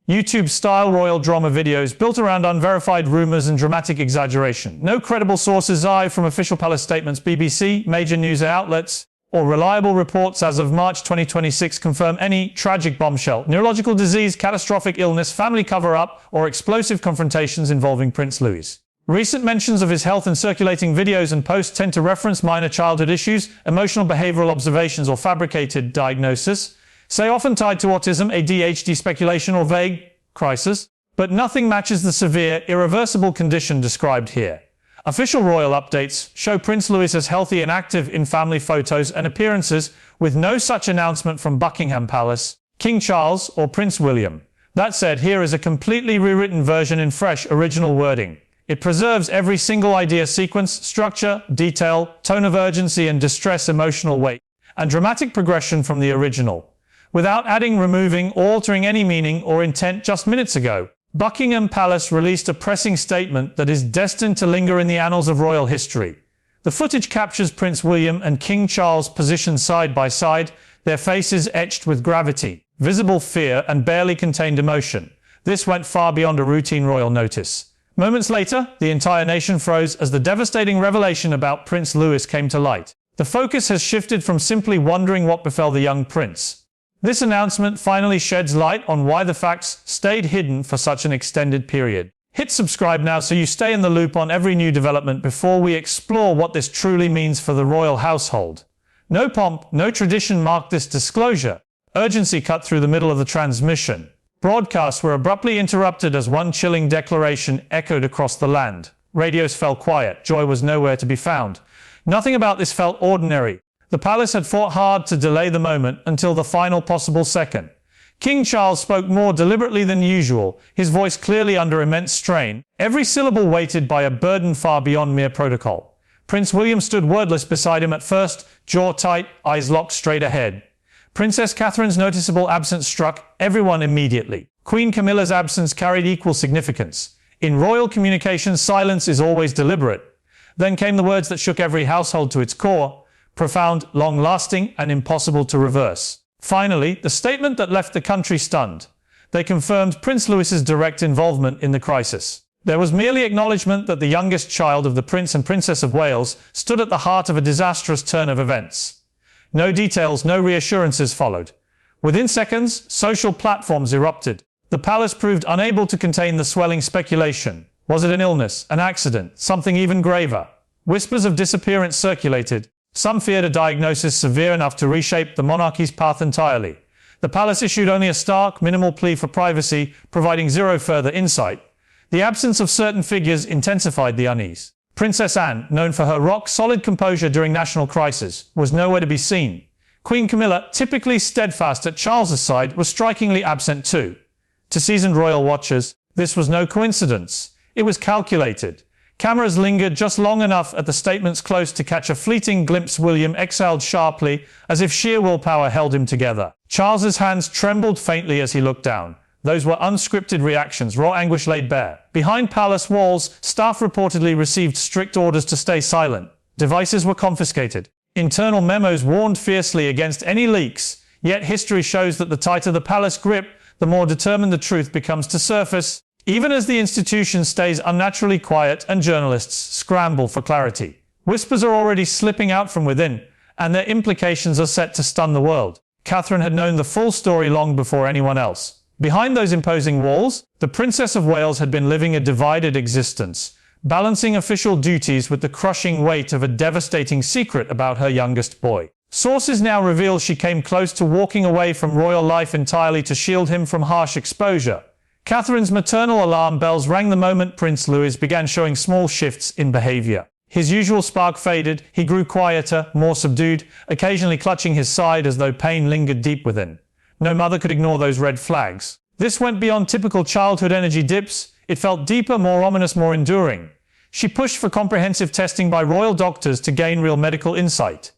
YouTube-style royal drama videos built around unverified rumors and dramatic exaggeration. No credible sources from official palace statements, BBC, major news outlets, or reliable reports as of March 2026 confirm any tragic bombshell, neurological disease, catastrophic illness, family cover-up, or explosive confrontations involving Prince Louis. Recent mentions of his health in circulating videos and posts tend to reference minor childhood issues, emotional behavioral observations, or fabricated diagnosis, say often tied to autism, ADHD, speculation, or vague crisis, but nothing matches the severe, irreversible condition described here. Official royal updates show Prince Louis as healthy and active in family photos and appearances, with no such announcement from Buckingham Palace, King Charles, or Prince William. That said, here is a completely rewritten version in fresh, original wording. It preserves every single idea, sequence, structure, detail, tone of urgency and distress, emotional weight, and dramatic progression from the original, without adding, removing, or altering any meaning or intent. Just minutes ago, Buckingham Palace released a pressing statement that is destined to linger in the annals of royal history. The footage captures Prince William and King Charles positioned side by side, their faces etched with gravity, visible fear, and barely contained emotion. This went far beyond a routine royal notice. Moments later, the entire nation froze as the devastating revelation about Prince Louis came to light. The focus has shifted from simply wondering what befell the young prince. This announcement finally sheds light on why the facts stayed hidden for such an extended period. Hit subscribe now so you stay in the loop on every new development before we explore what this truly means for the royal household. No pomp, no tradition marked this disclosure. Urgency cut through the middle of the transmission. Broadcasts were abruptly interrupted as one chilling declaration echoed across the land. Radios fell quiet. Joy was nowhere to be found. Nothing about this felt ordinary. The palace had fought hard to delay the moment until the final possible second. King Charles spoke more deliberately than usual, his voice clearly under immense strain, every syllable weighted by a burden far beyond mere protocol. Prince William stood wordless beside him at first, jaw tight, eyes locked straight ahead. Princess Catherine's noticeable absence struck everyone immediately. Queen Camilla's absence carried equal significance. In royal communications, silence is always deliberate. Then came the words that shook every household to its core. Profound, long-lasting, and impossible to reverse. Finally, the statement that left the country stunned. They confirmed Prince Louis's direct involvement in the crisis. There was merely acknowledgement that the youngest child of the Prince and Princess of Wales stood at the heart of a disastrous turn of events. No details, no reassurances followed. Within seconds, social platforms erupted. The palace proved unable to contain the swelling speculation. Was it an illness, an accident, something even graver? Whispers of disappearance circulated. Some feared a diagnosis severe enough to reshape the monarchy's path entirely. The palace issued only a stark, minimal plea for privacy, providing zero further insight. The absence of certain figures intensified the unease. Princess Anne, known for her rock-solid composure during national crisis, was nowhere to be seen. Queen Camilla, typically steadfast at Charles's side, was strikingly absent too. To seasoned royal watchers, this was no coincidence. It was calculated. Cameras lingered just long enough at the statement's close to catch a fleeting glimpse. William exhaled sharply, as if sheer willpower held him together. Charles's hands trembled faintly as he looked down. Those were unscripted reactions, raw anguish laid bare. Behind palace walls, staff reportedly received strict orders to stay silent. Devices were confiscated. Internal memos warned fiercely against any leaks. Yet history shows that the tighter the palace grip, the more determined the truth becomes to surface, even as the institution stays unnaturally quiet and journalists scramble for clarity. Whispers are already slipping out from within, and their implications are set to stun the world. Catherine had known the full story long before anyone else. Behind those imposing walls, the Princess of Wales had been living a divided existence, balancing official duties with the crushing weight of a devastating secret about her youngest boy. Sources now reveal she came close to walking away from royal life entirely to shield him from harsh exposure. Catherine's maternal alarm bells rang the moment Prince Louis began showing small shifts in behavior. His usual spark faded, he grew quieter, more subdued, occasionally clutching his side as though pain lingered deep within. No mother could ignore those red flags. This went beyond typical childhood energy dips. It felt deeper, more ominous, more enduring. She pushed for comprehensive testing by royal doctors to gain real medical insight.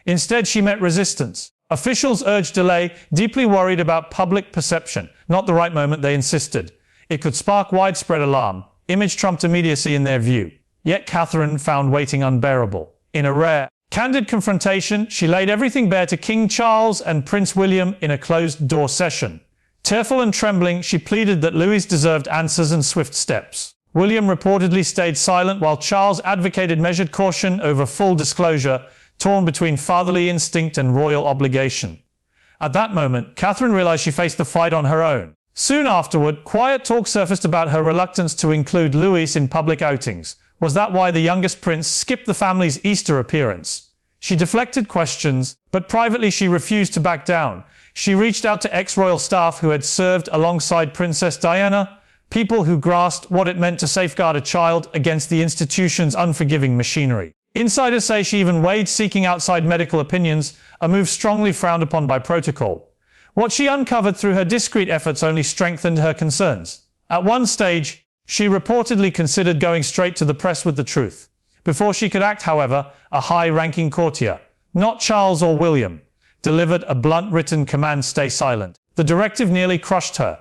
Instead, she met resistance. Officials urged delay, deeply worried about public perception. Not the right moment, they insisted. It could spark widespread alarm. Image trumped immediacy in their view. Yet Catherine found waiting unbearable. In a rare, candid confrontation, she laid everything bare to King Charles and Prince William in a closed-door session. Tearful and trembling, she pleaded that Louis deserved answers and swift steps. William reportedly stayed silent while Charles advocated measured caution over full disclosure, torn between fatherly instinct and royal obligation. At that moment, Catherine realized she faced the fight on her own. Soon afterward, quiet talk surfaced about her reluctance to include Louis in public outings. Was that why the youngest prince skipped the family's Easter appearance? She deflected questions, but privately she refused to back down. She reached out to ex-royal staff who had served alongside Princess Diana, people who grasped what it meant to safeguard a child against the institution's unforgiving machinery. Insiders say she even weighed seeking outside medical opinions, a move strongly frowned upon by protocol. What she uncovered through her discreet efforts only strengthened her concerns. At one stage, she reportedly considered going straight to the press with the truth. Before she could act, however, a high-ranking courtier, not Charles or William, delivered a blunt written command: stay silent. The directive nearly crushed her.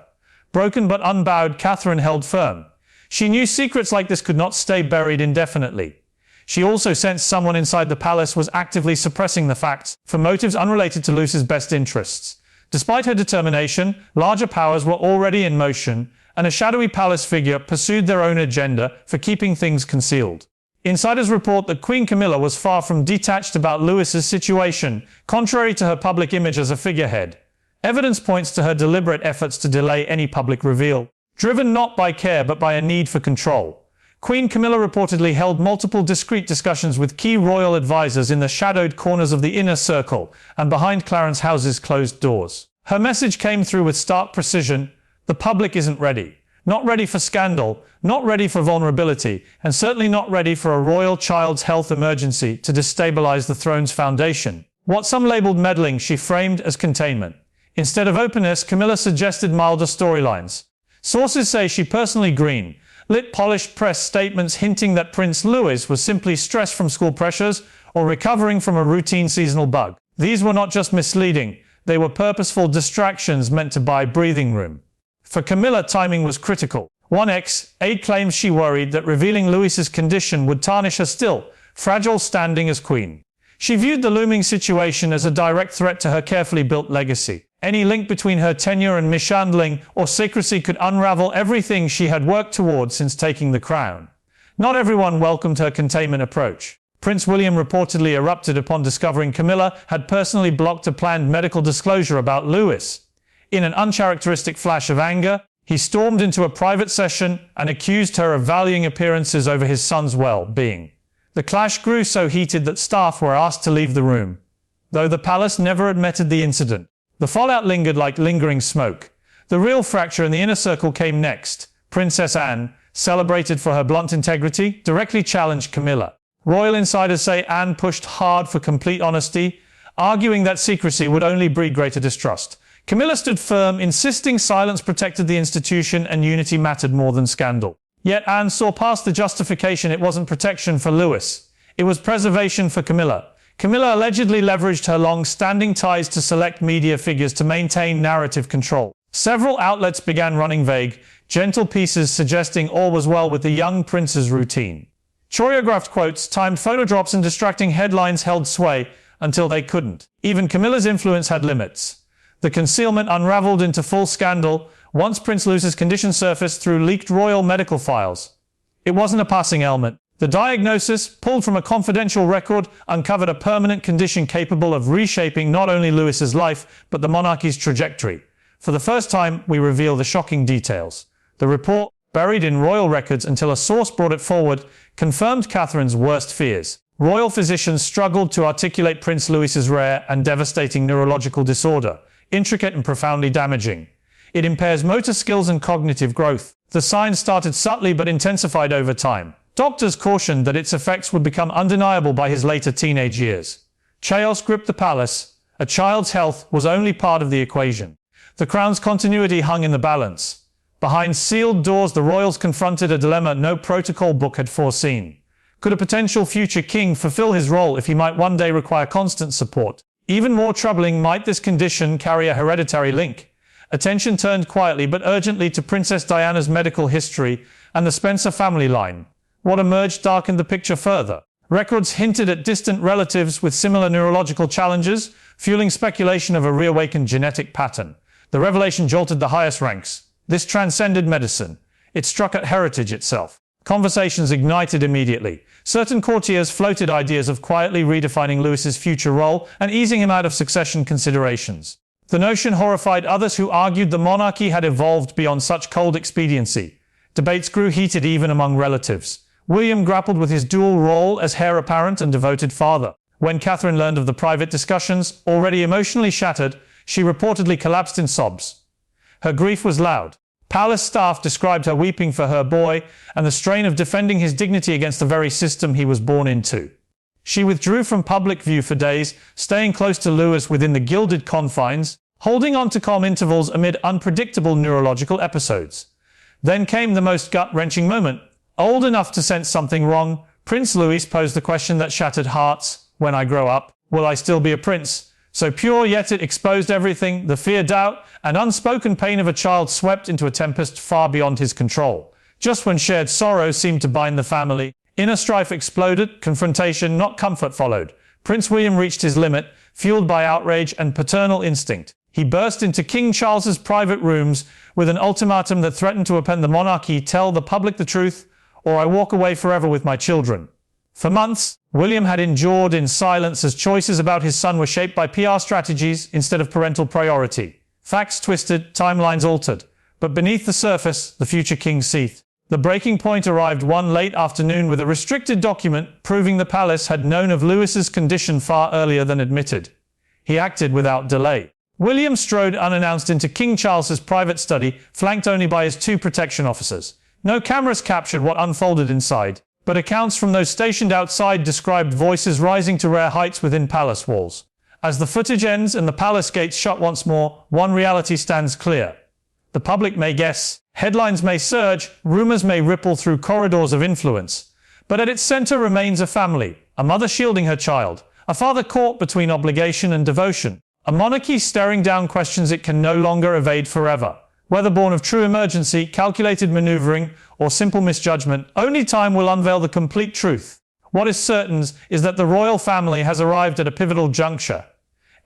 Broken but unbowed, Catherine held firm. She knew secrets like this could not stay buried indefinitely. She also sensed someone inside the palace was actively suppressing the facts for motives unrelated to Louis's best interests. Despite her determination, larger powers were already in motion, and a shadowy palace figure pursued their own agenda for keeping things concealed. Insiders report that Queen Camilla was far from detached about Louis's situation, contrary to her public image as a figurehead. Evidence points to her deliberate efforts to delay any public reveal, driven not by care but by a need for control. Queen Camilla reportedly held multiple discreet discussions with key royal advisors in the shadowed corners of the inner circle and behind Clarence House's closed doors. Her message came through with stark precision: the public isn't ready. Not ready for scandal, not ready for vulnerability, and certainly not ready for a royal child's health emergency to destabilize the throne's foundation. What some labeled meddling, she framed as containment. Instead of openness, Camilla suggested milder storylines. Sources say she personally green-lit polished press statements hinting that Prince Louis was simply stressed from school pressures or recovering from a routine seasonal bug. These were not just misleading, they were purposeful distractions meant to buy breathing room. For Camilla, timing was critical. One ex-aide claims she worried that revealing Louis's condition would tarnish her still fragile standing as queen. She viewed the looming situation as a direct threat to her carefully built legacy. Any link between her tenure and mishandling or secrecy could unravel everything she had worked toward since taking the crown. Not everyone welcomed her containment approach. Prince William reportedly erupted upon discovering Camilla had personally blocked a planned medical disclosure about Louis. In an uncharacteristic flash of anger, he stormed into a private session and accused her of valuing appearances over his son's well-being. The clash grew so heated that staff were asked to leave the room, though the palace never admitted the incident. The fallout lingered like lingering smoke. The real fracture in the inner circle came next. Princess Anne, celebrated for her blunt integrity, directly challenged Camilla. Royal insiders say Anne pushed hard for complete honesty, arguing that secrecy would only breed greater distrust. Camilla stood firm, insisting silence protected the institution and unity mattered more than scandal. Yet Anne saw past the justification. It wasn't protection for Louis. It was preservation for Camilla. Camilla allegedly leveraged her long-standing ties to select media figures to maintain narrative control. Several outlets began running vague, gentle pieces suggesting all was well with the young prince's routine. Choreographed quotes, timed photo drops and distracting headlines held sway until they couldn't. Even Camilla's influence had limits. The concealment unraveled into full scandal once Prince Louis's condition surfaced through leaked royal medical files. It wasn't a passing ailment. The diagnosis, pulled from a confidential record, uncovered a permanent condition capable of reshaping not only Louis's life, but the monarchy's trajectory. For the first time, we reveal the shocking details. The report, buried in royal records until a source brought it forward, confirmed Catherine's worst fears. Royal physicians struggled to articulate Prince Louis's rare and devastating neurological disorder, intricate and profoundly damaging. It impairs motor skills and cognitive growth. The signs started subtly but intensified over time. Doctors cautioned that its effects would become undeniable by his later teenage years. Chaos gripped the palace. A child's health was only part of the equation. The crown's continuity hung in the balance. Behind sealed doors, the royals confronted a dilemma no protocol book had foreseen. Could a potential future king fulfill his role if he might one day require constant support? Even more troubling, might this condition carry a hereditary link? Attention turned quietly but urgently to Princess Diana's medical history and the Spencer family line. What emerged darkened the picture further. Records hinted at distant relatives with similar neurological challenges, fueling speculation of a reawakened genetic pattern. The revelation jolted the highest ranks. This transcended medicine. It struck at heritage itself. Conversations ignited immediately. Certain courtiers floated ideas of quietly redefining Louis's future role and easing him out of succession considerations. The notion horrified others who argued the monarchy had evolved beyond such cold expediency. Debates grew heated even among relatives. William grappled with his dual role as heir apparent and devoted father. When Catherine learned of the private discussions, already emotionally shattered, she reportedly collapsed in sobs. Her grief was loud. Palace staff described her weeping for her boy and the strain of defending his dignity against the very system he was born into. She withdrew from public view for days, staying close to Louis within the gilded confines, holding on to calm intervals amid unpredictable neurological episodes. Then came the most gut-wrenching moment. Old enough to sense something wrong, Prince Louis posed the question that shattered hearts. When I grow up, will I still be a prince? So pure, yet it exposed everything. The fear, doubt, and unspoken pain of a child swept into a tempest far beyond his control. Just when shared sorrow seemed to bind the family, inner strife exploded, confrontation, not comfort, followed. Prince William reached his limit, fueled by outrage and paternal instinct. He burst into King Charles's private rooms with an ultimatum that threatened to upend the monarchy: tell the public the truth, or I walk away forever with my children. For months, William had endured in silence as choices about his son were shaped by PR strategies instead of parental priority. Facts twisted, timelines altered. But beneath the surface, the future king seethed. The breaking point arrived one late afternoon with a restricted document proving the palace had known of Louis's condition far earlier than admitted. He acted without delay. William strode unannounced into King Charles's private study, flanked only by his 2 protection officers. No cameras captured what unfolded inside, but accounts from those stationed outside described voices rising to rare heights within palace walls. As the footage ends and the palace gates shut once more, one reality stands clear. The public may guess, headlines may surge, rumors may ripple through corridors of influence, but at its center remains a family, a mother shielding her child, a father caught between obligation and devotion, a monarchy staring down questions it can no longer evade forever. Whether born of true emergency, calculated maneuvering, or simple misjudgment, only time will unveil the complete truth. What is certain is that the royal family has arrived at a pivotal juncture.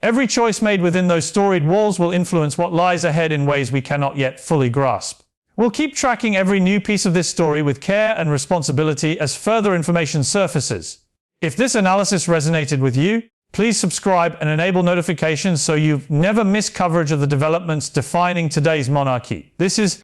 Every choice made within those storied walls will influence what lies ahead in ways we cannot yet fully grasp. We'll keep tracking every new piece of this story with care and responsibility as further information surfaces. If this analysis resonated with you, please subscribe and enable notifications so you never miss coverage of the developments defining today's monarchy. This is